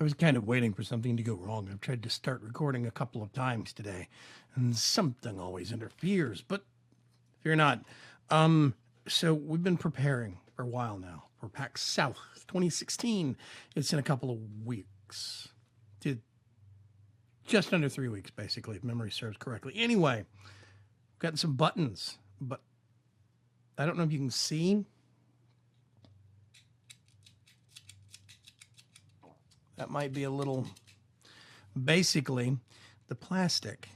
I was kind of waiting for something to go wrong. I've tried to start recording a couple of times today, and something always interferes. But fear not. So we've been preparing for a while now for PAX South 2016. It's in a couple of weeks. Just under 3 weeks, basically, if memory serves correctly. Anyway, we've gotten some buttons, but I don't know if you can see. That might be a little... Basically, the plastic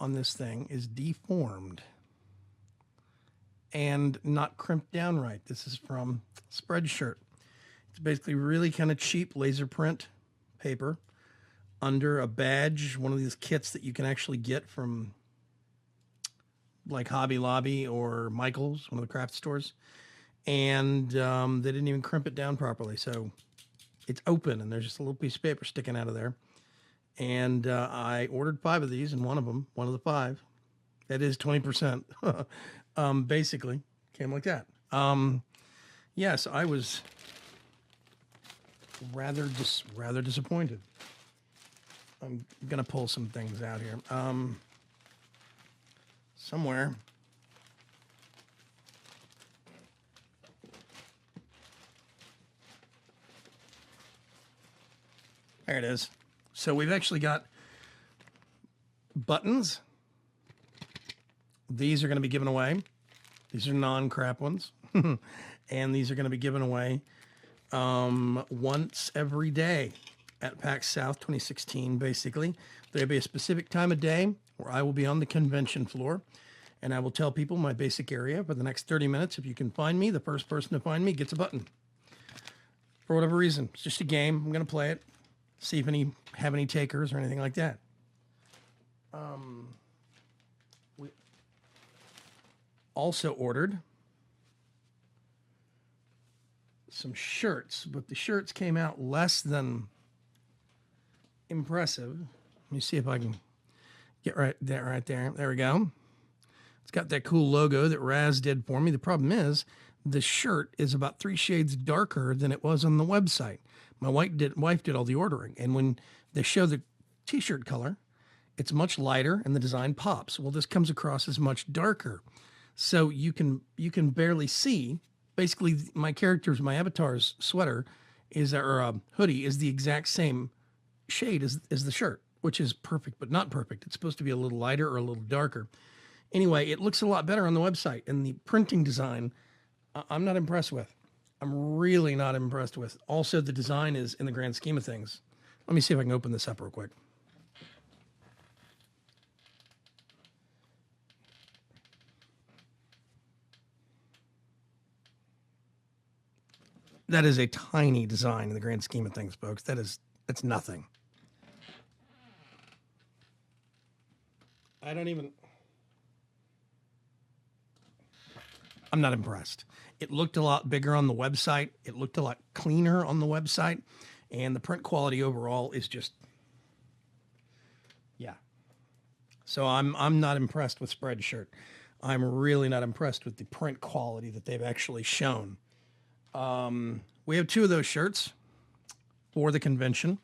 on this thing is deformed and not crimped down right. This is from Spreadshirt. It's basically really kind of cheap laser print paper under a badge, one of these kits that you can actually get from like Hobby Lobby or Michael's, one of the craft stores. And they didn't even crimp it down properly. So it's open and there's just a little piece of paper sticking out of there. And I ordered 5 of these, and one of the 5, that is 20%, basically came like that. Yes, I was rather disappointed. I'm gonna pull some things out here. Somewhere. There it is. So we've actually got buttons. These are going to be given away. These are non-crap ones. And these are going to be given away once every day at PAX South 2016, basically. There'll be a specific time of day where I will be on the convention floor, and I will tell people my basic area for the next 30 minutes. If you can find me, the first person to find me gets a button. For whatever reason, it's just a game. I'm going to play it. See if have any takers or anything like that. We also ordered some shirts, but the shirts came out less than impressive. Let me see if I can get right there. There we go. It's got that cool logo that Raz did for me. The problem is the shirt is about 3 shades darker than it was on the website. My wife did all the ordering, and when they show the t-shirt color, it's much lighter and the design pops. Well, this comes across as much darker. So you can barely see. Basically, my avatar's sweater or hoodie is the exact same shade as the shirt, which is perfect, but not perfect. It's supposed to be a little lighter or a little darker. Anyway, it looks a lot better on the website, and the printing design, I'm not impressed with. I'm really not impressed with. Also, the design is, in the grand scheme of things. Let me see if I can open this up real quick. That is a tiny design in the grand scheme of things, folks. That's nothing. I'm not impressed. It looked a lot bigger on the website. It looked a lot cleaner on the website. And the print quality overall is just, yeah. So I'm not impressed with Spreadshirt. I'm really not impressed with the print quality that they've actually shown. We have 2 of those shirts for the convention.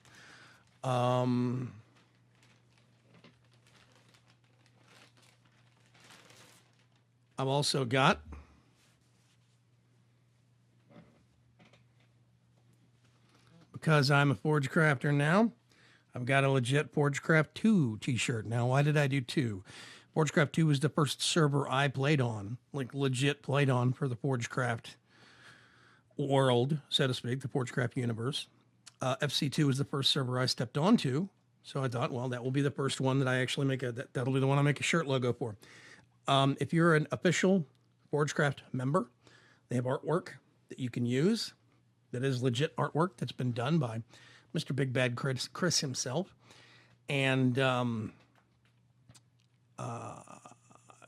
I've also got because I'm a Forge Crafter now, I've got a legit Forgecraft 2 t-shirt. Now, why did I do 2? Forgecraft 2 was the first server I played on, like legit played on for the Forgecraft world, so to speak, the Forgecraft universe. FC2 was the first server I stepped onto, so I thought, well, that will be the first one that I actually make that'll be the one I make a shirt logo for. If you're an official Forgecraft member, they have artwork that you can use. That is legit artwork that's been done by Mr. Big Bad Chris himself. And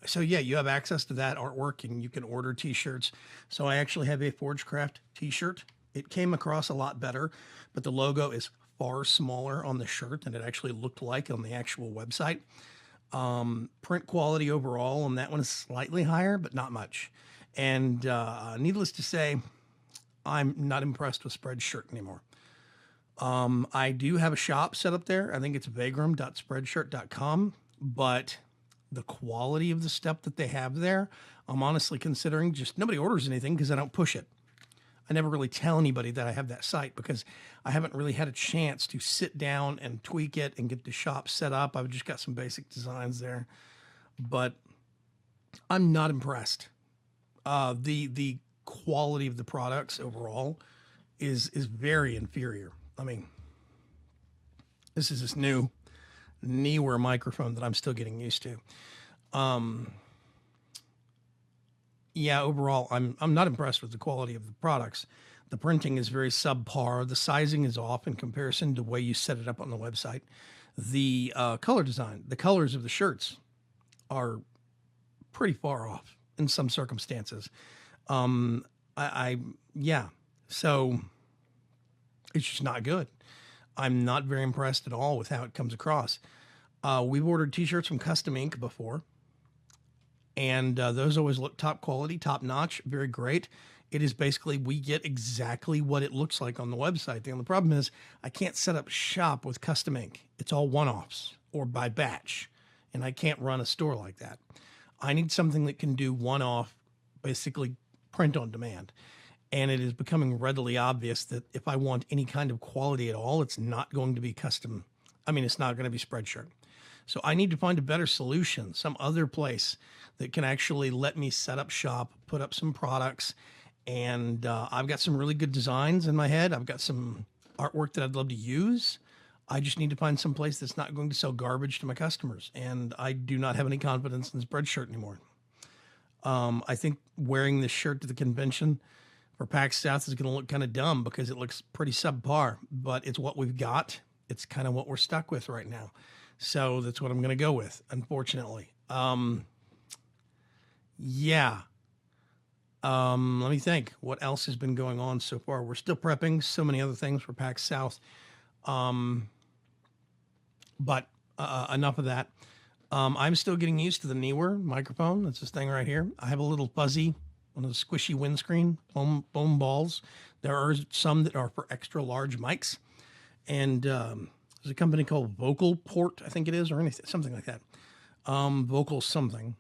so, yeah, you have access to that artwork and you can order t-shirts. So I actually have a Forgecraft t-shirt. It came across a lot better, but the logo is far smaller on the shirt than it actually looked like on the actual website. Print quality overall on that one is slightly higher, but not much. And needless to say, I'm not impressed with Spreadshirt anymore. I do have a shop set up there. I think it's vaygrim.spreadshirt.com, but the quality of the stuff that they have there, I'm honestly considering just nobody orders anything because I don't push it. I never really tell anybody that I have that site because I haven't really had a chance to sit down and tweak it and get the shop set up. I've just got some basic designs there, but I'm not impressed. The quality of the products overall is very inferior. I mean, this is this new Neewer microphone that I'm still getting used to. Yeah, overall, I'm not impressed with the quality of the products. The printing is very subpar. The sizing is off in comparison to the way you set it up on the website. The color design, the colors of the shirts are pretty far off in some circumstances. Yeah, so it's just not good. I'm not very impressed at all with how it comes across. We've ordered t-shirts from Custom Ink before, and those always look top quality, top notch, very great. It is basically, we get exactly what it looks like on the website. The only problem is I can't set up shop with Custom Ink. It's all one-offs or by batch, and I can't run a store like that. I need something that can do one-off, basically print on demand. And it is becoming readily obvious that if I want any kind of quality at all, it's not going to be custom. I mean, it's not going to be Spreadshirt. So I need to find a better solution, some other place that can actually let me set up shop, put up some products. And I've got some really good designs in my head. I've got some artwork that I'd love to use. I just need to find some place that's not going to sell garbage to my customers. And I do not have any confidence in Spreadshirt anymore. I think wearing this shirt to the convention for PAX South is going to look kind of dumb because it looks pretty subpar, but it's what we've got. It's kind of what we're stuck with right now. So that's what I'm going to go with, unfortunately. Yeah. Let me think. What else has been going on so far? We're still prepping so many other things for PAX South. But enough of that. I'm still getting used to the Neewer microphone. That's this thing right here. I have a little fuzzy, one of the squishy windscreen foam balls. There are some that are for extra large mics. And there's a company called Vocal Port, I think it is, or anything, something like that. Vocal something.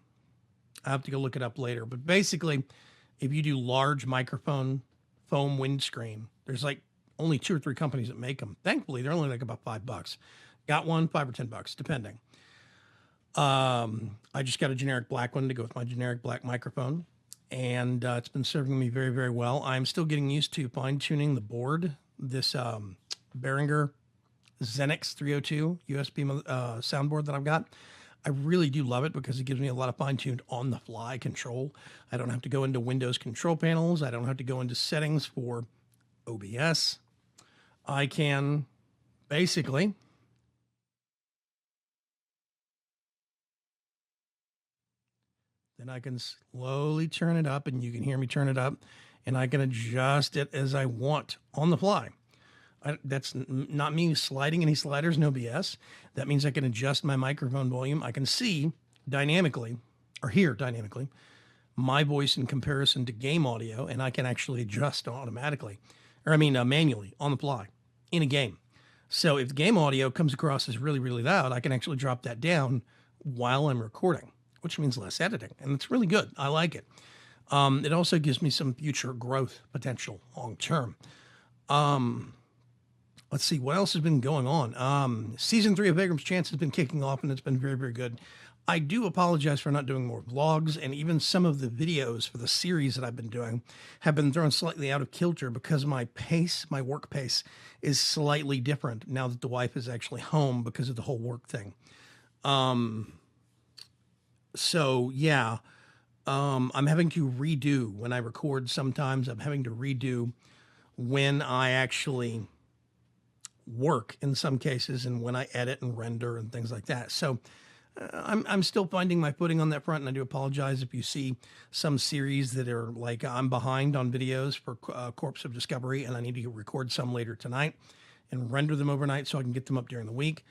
I have to go look it up later. But basically, if you do large microphone foam windscreen, there's like only 2 or 3 companies that make them. Thankfully, they're only like about $5. Got one, $5 or $10, depending. I just got a generic black one to go with my generic black microphone, and it's been serving me very, very well. I'm still getting used to fine-tuning the board. This Behringer Xenix 302 USB soundboard that I've got. I really do love it because it gives me a lot of fine-tuned on-the-fly control. I don't have to go into Windows control panels. I don't have to go into settings for OBS. I can basically then I can slowly turn it up, and you can hear me turn it up, and I can adjust it as I want on the fly. That's not me sliding any sliders, no BS. That means I can adjust my microphone volume. I can see dynamically, or hear dynamically, my voice in comparison to game audio, and I can actually adjust automatically, or manually on the fly in a game. So if the game audio comes across as really, really loud, I can actually drop that down while I'm recording, which means less editing, and it's really good. I like it. It also gives me some future growth potential long term. Let's see, what else has been going on? Season 3 of Vaygrim's Chance has been kicking off, and it's been very, very good. I do apologize for not doing more vlogs, and even some of the videos for the series that I've been doing have been thrown slightly out of kilter because my pace, my work pace, is slightly different now that the wife is actually home because of the whole work thing. So, yeah, I'm having to redo when I record sometimes. I'm having to redo when I actually work in some cases and when I edit and render and things like that. So I'm still finding my footing on that front, and I do apologize if you see some series that are like I'm behind on videos for Corpse of Discovery, and I need to record some later tonight and render them overnight so I can get them up during the week.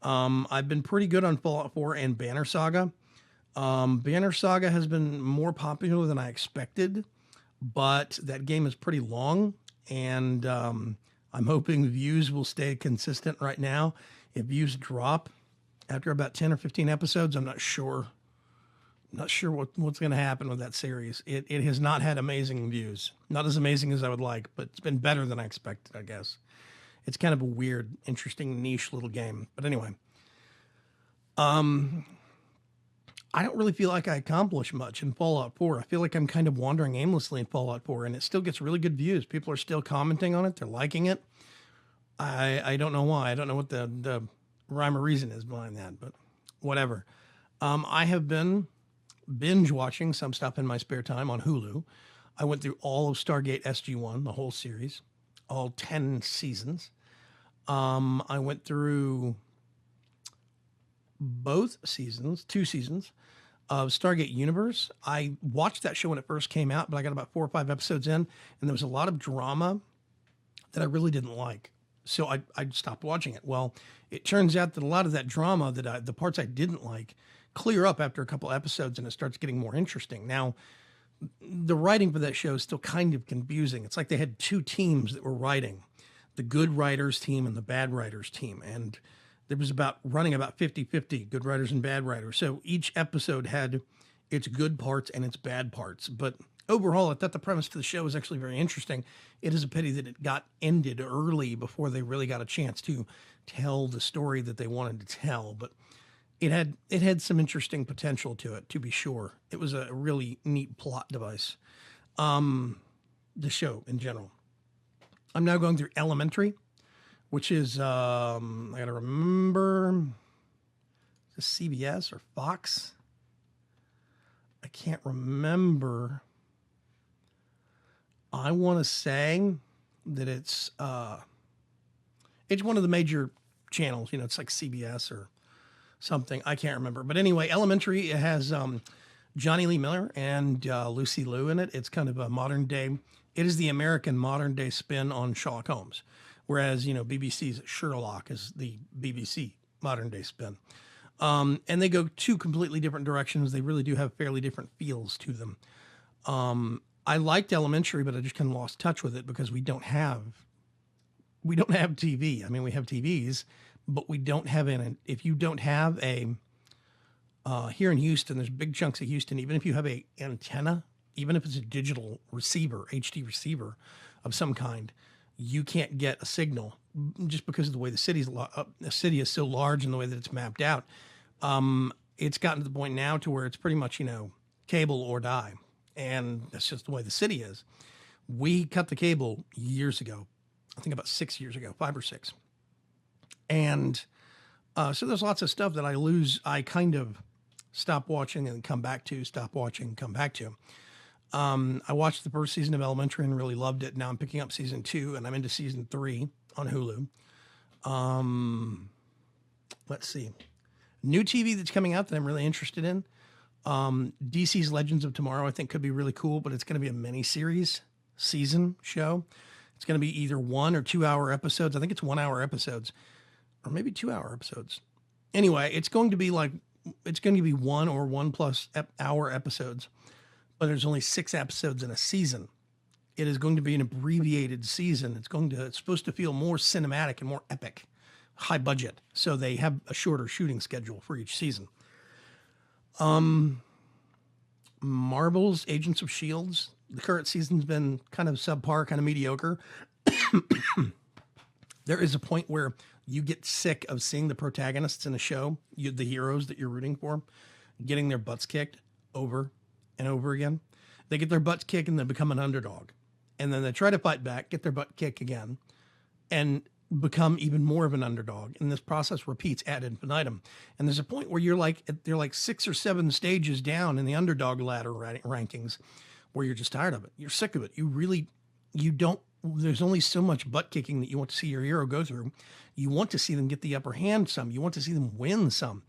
I've been pretty good on Fallout 4 and Banner Saga. Banner Saga has been more popular than I expected, but that game is pretty long, and I'm hoping views will stay consistent right now. If views drop after about 10 or 15 episodes, I'm not sure. Not sure what's going to happen with that series. It has not had amazing views. Not as amazing as I would like, but it's been better than I expected, I guess. It's kind of a weird, interesting, niche little game. But anyway, I don't really feel like I accomplished much in Fallout 4. I feel like I'm kind of wandering aimlessly in Fallout 4, and it still gets really good views. People are still commenting on it. They're liking it. I don't know why. I don't know what the rhyme or reason is behind that, but whatever. I have been binge watching some stuff in my spare time on Hulu. I went through all of Stargate SG-1, the whole series, all 10 seasons. I went through both seasons, 2 seasons of Stargate Universe. I watched that show when it first came out, but I got about 4 or 5 episodes in, and there was a lot of drama that I really didn't like. So I stopped watching it. Well, it turns out that a lot of that drama, the parts I didn't like, clear up after a couple episodes, and it starts getting more interesting. Now, the writing for that show is still kind of confusing. It's like they had 2 teams that were writing, the good writers team and the bad writers team. And there was running about 50-50, good writers and bad writers. So each episode had its good parts and its bad parts. But overall, I thought the premise to the show was actually very interesting. It is a pity that it got ended early before they really got a chance to tell the story that they wanted to tell. But it had some interesting potential to it, to be sure. It was a really neat plot device. The show in general. I'm now going through Elementary, which is, I got to remember, is it CBS or Fox? I can't remember. I want to say that it's one of the major channels. You know, it's like CBS or something. I can't remember. But anyway, Elementary, it has Johnny Lee Miller and Lucy Liu in it. It's kind of a modern day. It is the American modern day spin on Sherlock Holmes. Whereas, you know, BBC's Sherlock is the BBC modern day spin. And they go 2 completely different directions. They really do have fairly different feels to them. I liked Elementary, but I just kind of lost touch with it because we don't have TV. I mean, we have TVs, but we don't have if you don't have here in Houston, there's big chunks of Houston, even if you have a antenna, even if it's a digital receiver, HD receiver of some kind, you can't get a signal just because of the way the city is so large and the way that it's mapped out. It's gotten to the point now to where it's pretty much, you know, cable or die. And that's just the way the city is. We cut the cable years ago, I think about 6 years ago, 5 or 6. And so there's lots of stuff that I kind of stop watching and come back to, stop watching and come back to. I watched the first season of Elementary and really loved it. Now I'm picking up season 2 and I'm into season 3 on Hulu. Let's see. New TV that's coming out that I'm really interested in. DC's Legends of Tomorrow, I think could be really cool, but it's going to be a mini-series season show. It's going to be either 1 or 2 hour episodes. I think it's 1 hour episodes or maybe 2 hour episodes. Anyway, it's going to be 1 or 1+ hour episodes, but there's only 6 episodes in a season. It is going to be an abbreviated season. It's supposed to feel more cinematic and more epic, high budget. So they have a shorter shooting schedule for each season. Marvel's Agents of Shields. The current season's been kind of subpar, kind of mediocre. There is a point where you get sick of seeing the protagonists in a show, the heroes that you're rooting for, getting their butts kicked over and over again. They get their butts kicked and they become an underdog. And then they try to fight back, get their butt kicked again, and become even more of an underdog. And this process repeats ad infinitum. And there's a point where they're like 6 or 7 stages down in the underdog ladder rankings where you're just tired of it. You're sick of it. There's only so much butt kicking that you want to see your hero go through. You want to see them get the upper hand some. You want to see them win some.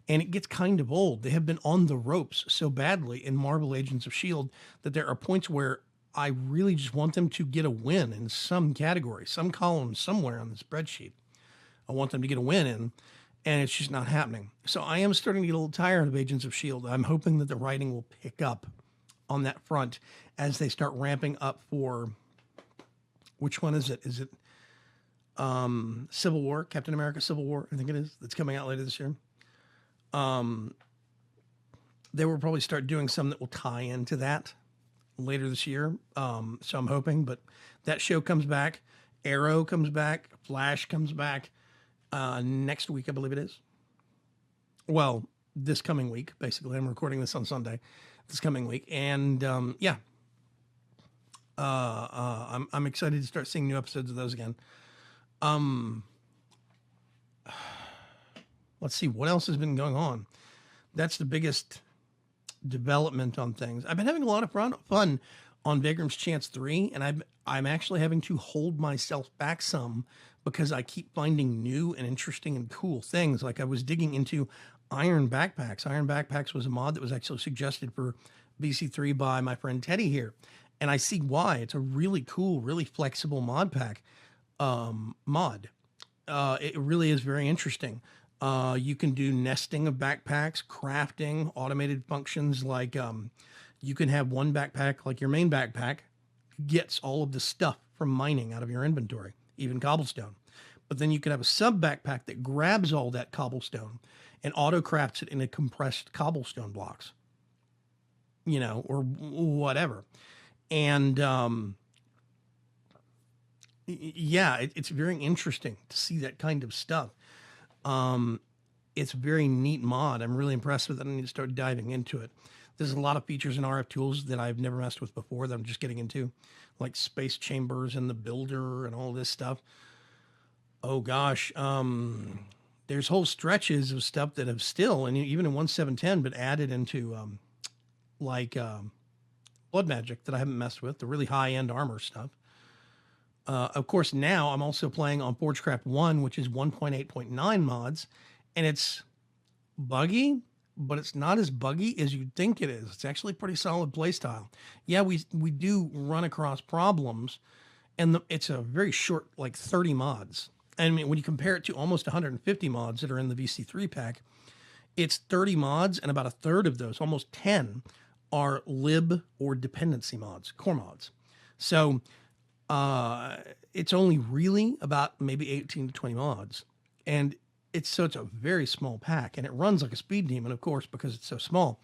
And it gets kind of old. They have been on the ropes so badly in Marvel Agents of S.H.I.E.L.D. that there are points where I really just want them to get a win in some category, some column somewhere on the spreadsheet. I want them to get a win in, and it's just not happening. So I am starting to get a little tired of Agents of S.H.I.E.L.D. I'm hoping that the writing will pick up on that front as they start ramping up for, which one is it? Is it Civil War, Captain America Civil War, I think it is, that's coming out later this year. They will probably start doing some that will tie into that later this year. So I'm hoping, but that show comes back. Arrow comes back. Flash comes back next week, I believe it is. Well, this coming week, basically. I'm recording this on Sunday, this coming week. And yeah, I'm excited to start seeing new episodes of those again. Let's see what else has been going on. That's the biggest development on things. I've been having a lot of fun on Vaygrim's Chance 3, and I'm actually having to hold myself back some because I keep finding new and interesting and cool things. Like I was digging into Iron Backpacks. Iron Backpacks was a mod that was actually suggested for VC3 by my friend Teddy here. And I see why. It's a really cool, really flexible mod pack. It really is very interesting. You can do nesting of backpacks, crafting, automated functions like you can have one backpack, like your main backpack, gets all of the stuff from mining out of your inventory, even cobblestone. But then you can have a sub backpack that grabs all that cobblestone and auto crafts it into compressed cobblestone blocks, you know, or whatever. And yeah, it's very interesting to see that kind of stuff. It's a very neat mod. I'm really impressed with it. I need to start diving into it. There's a lot of features in RF tools that I've never messed with before that I'm just getting into, like space chambers and the builder and all this stuff. Oh gosh. There's whole stretches of stuff that have still, and even in 1.7.10, but added into, blood magic that I haven't messed with, the really high end armor stuff. Of course, now I'm also playing on Forgecraft 1, which is 1.8.9 mods, and it's buggy, but it's not as buggy as you'd think it is. It's actually pretty solid playstyle. Yeah, we do run across problems, and it's a very short, like 30 mods. I mean, when you compare it to almost 150 mods that are in the VC3 pack, it's 30 mods, and about a third of those, almost 10, are lib or dependency mods, core mods. So it's only really about maybe 18 to 20 mods. And it's a very small pack, and it runs like a speed demon, of course, because it's so small.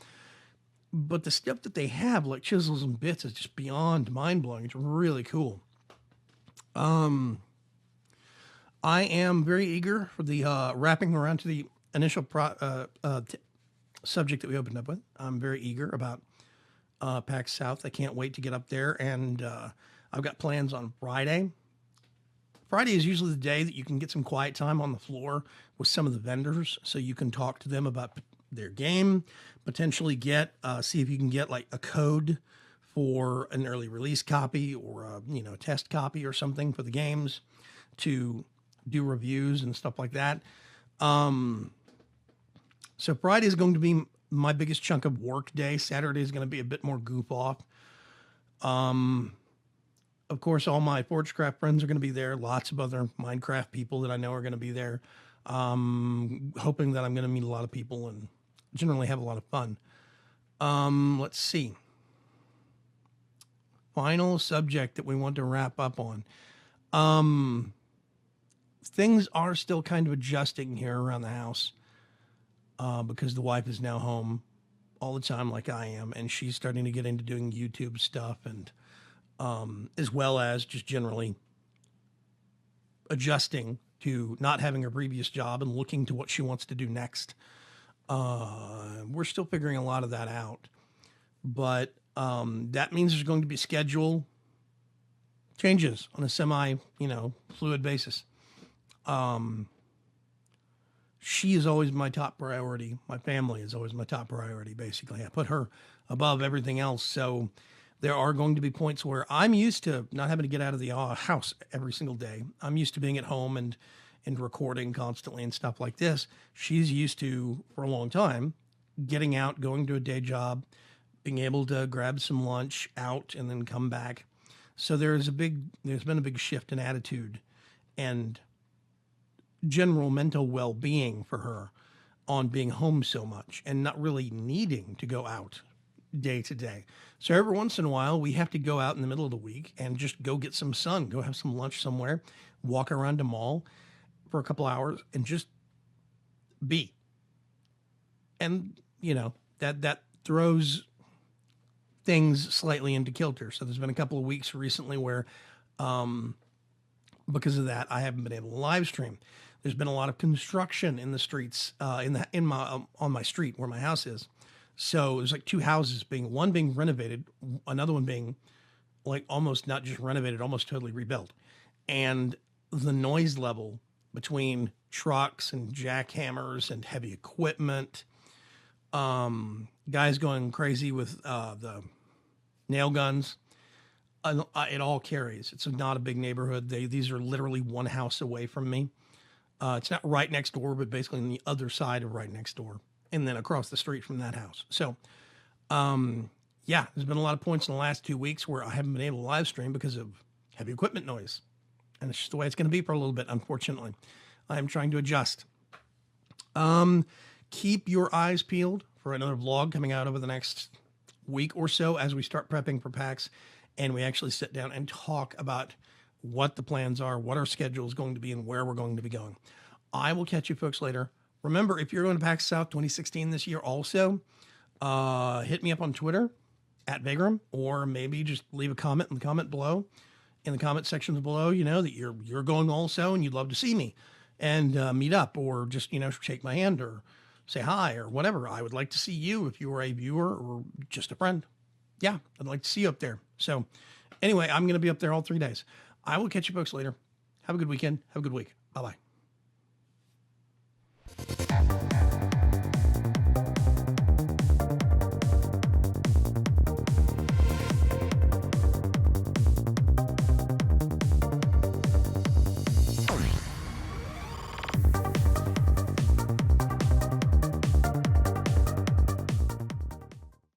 But the stuff that they have, like chisels and bits, is just beyond mind-blowing. It's really cool. I am very eager for the wrapping around to the initial subject that we opened up with. I'm very eager about PAX South. I can't wait to get up there, and I've got plans on Friday. Friday is usually the day that you can get some quiet time on the floor with some of the vendors, so you can talk to them about their game, potentially see if you can get like a code for an early release copy or a test copy or something for the games to do reviews and stuff like that. So Friday is going to be my biggest chunk of work day. Saturday is going to be a bit more goof off. Of course, all my Forgecraft friends are going to be there. Lots of other Minecraft people that I know are going to be there. Hoping that I'm going to meet a lot of people and generally have a lot of fun. Let's see. Final subject that we want to wrap up on. Things are still kind of adjusting here around the house because the wife is now home all the time like I am, and she's starting to get into doing YouTube stuff and as well as just generally adjusting to not having her previous job and looking to what she wants to do next. We're still figuring a lot of that out, but that means there's going to be schedule changes on a fluid basis. She is always my top priority. My family is always my top priority, basically. I put her above everything else. So there are going to be points where I'm used to not having to get out of the house every single day. I'm used to being at home and recording constantly and stuff like this. She's used to, for a long time, getting out, going to a day job, being able to grab some lunch out and then come back. So there's been a big shift in attitude and general mental well-being for her on being home so much and not really needing to go out day to day. So every once in a while, we have to go out in the middle of the week and just go get some sun, go have some lunch somewhere, walk around the mall for a couple hours and just be. And, you know, that throws things slightly into kilter. So there's been a couple of weeks recently where, because of that, I haven't been able to live stream. There's been a lot of construction in the streets, on my street where my house is. So there's like two houses one being renovated, another one being like almost not just renovated, almost totally rebuilt. And the noise level between trucks and jackhammers and heavy equipment, guys going crazy with the nail guns, it all carries. It's not a big neighborhood. These are literally one house away from me. It's not right next door, but basically on the other side of right next door, and then across the street from that house. So, yeah, there's been a lot of points in the last 2 weeks where I haven't been able to live stream because of heavy equipment noise. And it's just the way it's going to be for a little bit, unfortunately. I'm trying to adjust. Keep your eyes peeled for another vlog coming out over the next week or so as we start prepping for PAX and we actually sit down and talk about what the plans are, what our schedule is going to be, and where we're going to be going. I will catch you folks later. Remember, if you're going to PAX South 2016 this year also, hit me up on Twitter at Vaygrim, or maybe just leave a comment in the comment below, in the comment sections below, you know, that you're going also and you'd love to see me and meet up, or just, you know, shake my hand or say hi or whatever. I would like to see you if you are a viewer or just a friend. Yeah, I'd like to see you up there. So anyway, I'm going to be up there all 3 days. I will catch you folks later. Have a good weekend. Have a good week. Bye-bye.